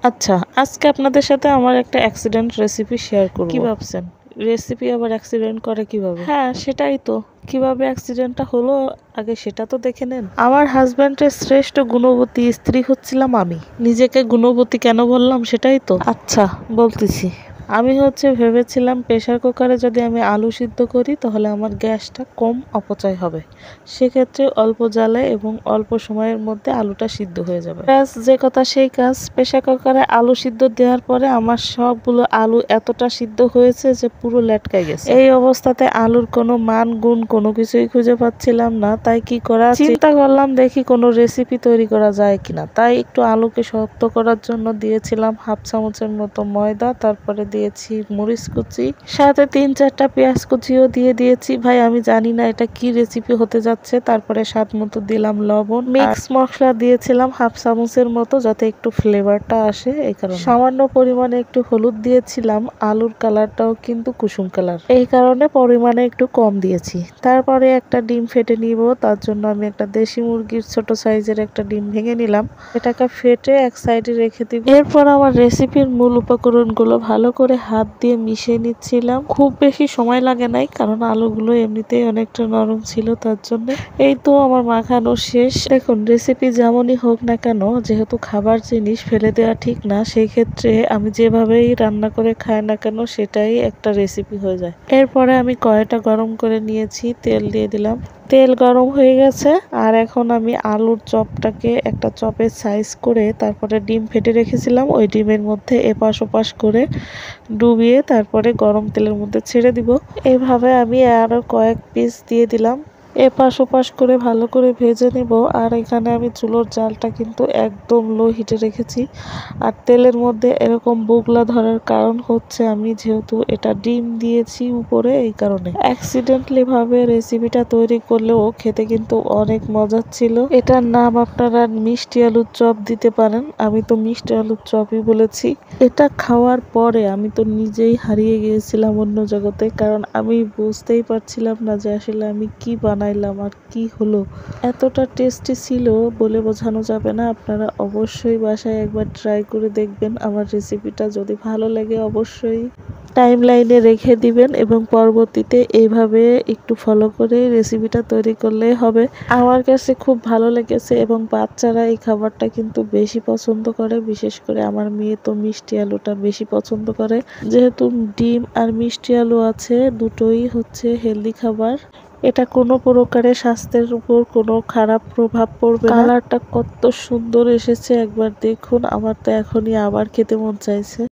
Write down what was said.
আচ্ছা, আজকে আপনাদের সাথে আমার একটা অ্যাক্সিডেন্ট রেসিপি শেয়ার করব। কি ভাবছেন? রেসিপি আবার অ্যাক্সিডেন্ট করে কিভাবে? হ্যাঁ, সেটাই তো। কিভাবে অ্যাক্সিডেন্টটা হলো আগে সেটা তো দেখে নেন। আমার হাজব্যান্ডের শ্রেষ্ঠ গুণবতী স্ত্রী হচ্ছিলাম আমি। নিজেকে গুণবতী কেন বললাম সেটাই তো। আচ্ছা, বলতেছি। আমি ভেবেছিলাম প্রেসার কুকারে যদি আমি আলু সিদ্ধ করি তাহলে আমার গ্যাসটা কম অপচয় হবে। সেক্ষেত্রে অল্প জ্বালে এবং অল্প সময়ের মধ্যে আলুটা সিদ্ধ হয়ে যাবে। ব্যাস, যে কথা সেই কাজ। প্রেসার কুকারে আলু সিদ্ধ দেওয়ার পরে আমার সবগুলো আলু এতটা সিদ্ধ হয়েছে যে পুরো লেটকাই গেছে। এই অবস্থাতে আলুর কোনো মান গুণ কোনো কিছুই খুঁজে পাচ্ছিলাম না। তাই কি করা, চিন্তা করলাম দেখি কোনো রেসিপি তৈরি করা যায় কিনা। তাই একটু আলুকে শক্ত করার জন্য দিয়েছিলাম হাফ চামচের মতো ময়দা, তারপরে দিয়েছি মরিচ কুচি, সাথে 3-4টা পেঁয়াজ কুচিও দিয়ে দিয়েছি। ভাই, আমি জানি না এটা কি রেসিপি হতে যাচ্ছে। তারপরে স্বাদ মতো দিলাম লবণ, মিক্স মশলা দিয়েছিলাম হাফ চামচের মতো যাতে একটু ফ্লেভারটা আসে, এই কারণে সামান্য পরিমাণে একটু হলুদ দিয়েছিলাম। আলুর কালারটাও কিন্তু কুসুম কালার, এই কারণে পরিমাণে একটু কম দিয়েছি। তারপরে একটা ডিম ফেটে নিব। তার জন্য আমি একটা দেশি মুরগির ছোট সাইজের একটা ডিম ভেঙে নিলাম। এটাকে ফেটে এক সাইডে রেখে দিব। এরপর আমার রেসিপির মূল উপকরণগুলো ভালো করে হাত দিয়ে মিশিয়ে নিচ্ছিলাম। খুব বেশি সময় লাগে নাই, কারণ আলুগুলো এমনিতেই অনেকটা নরম ছিল, তার জন্য। এই তো আমার মাখানো শেষ। দেখুন, রেসিপি যেমনই হোক না কেন, যেহেতু খাবার জিনিস ফেলে দেওয়া ঠিক না, সেই ক্ষেত্রে আমি যেভাবেই রান্না করে খাই না কেন সেটাই একটা রেসিপি হয়ে যায়। এরপরে আমি কড়াইটা গরম করে নিয়েছি, তেল দিয়ে দিলাম। তেল গরম হয়ে গেছে, আর এখন আমি আলুর চপটাকে একটা চপের সাইজ করে তারপরে ডিম ফেটে রেখেছিলাম ওই ডিমের মধ্যে এপাশ ওপাশ করে ডুবিয়ে তারপরে গরম তেলের মধ্যে ছেড়ে দিব। এইভাবে আমি আরো কয়েক পিস দিয়ে দিলাম। এপাশ ওপাশ করে ভালো করে ভেজে নেব। আর এখানে আমি চুলোর জালটা কিন্তু একদম লো হিটে রেখেছি। আর তেলের মধ্যে এরকম বুগলা ধরার কারণ হচ্ছে আমি যেহেতু এটা ডিম দিয়েছি উপরে, এই কারণে। অ্যাক্সিডেন্টলি ভাবে রেসিপিটা তৈরি করলেও খেতে কিন্তু অনেক মজার ছিল। এটার নাম আপনারা মিষ্টি আলুর চপ দিতে পারেন, আমি তো মিষ্টি আলুর চপই বলেছি। এটা খাওয়ার পরে আমি তো নিজেই হারিয়ে গিয়েছিলাম অন্য জগতে, কারণ আমি বুঝতেই পারছিলাম না যে আসলে আমি কি বানাইলাম আর কি হলো। এতটা টেস্টি ছিল বলে বোঝানো যাবে না। আপনারা অবশ্যই বাসায় একবার ট্রাই করে দেখবেন। আমার রেসিপিটা যদি ভালো লাগে অবশ্যই টাইমলাইনে রেখে দিবেন এবং পরবর্তীতে এইভাবে একটু ফলো করে রেসিপিটা তৈরি করলে হবে। আমার কাছে খুব ভালো লেগেছে এবং বাচ্চারা এই খাবারটা কিন্তু বেশি পছন্দ করে। বিশেষ করে আমার মেয়ে তো মিষ্টি আলুটা বেশি পছন্দ করে। যেহেতু ডিম আর মিষ্টি আলু আছে, দুটোই হেলদি খাবার। এটা কোনো প্রকারে স্বাস্থ্যের উপর কোনো খারাপ প্রভাব পড়বে না। কালারটা কত সুন্দর এসেছে একবার দেখুন। আমার তো এখনই আবার খেতে মন চাইছে।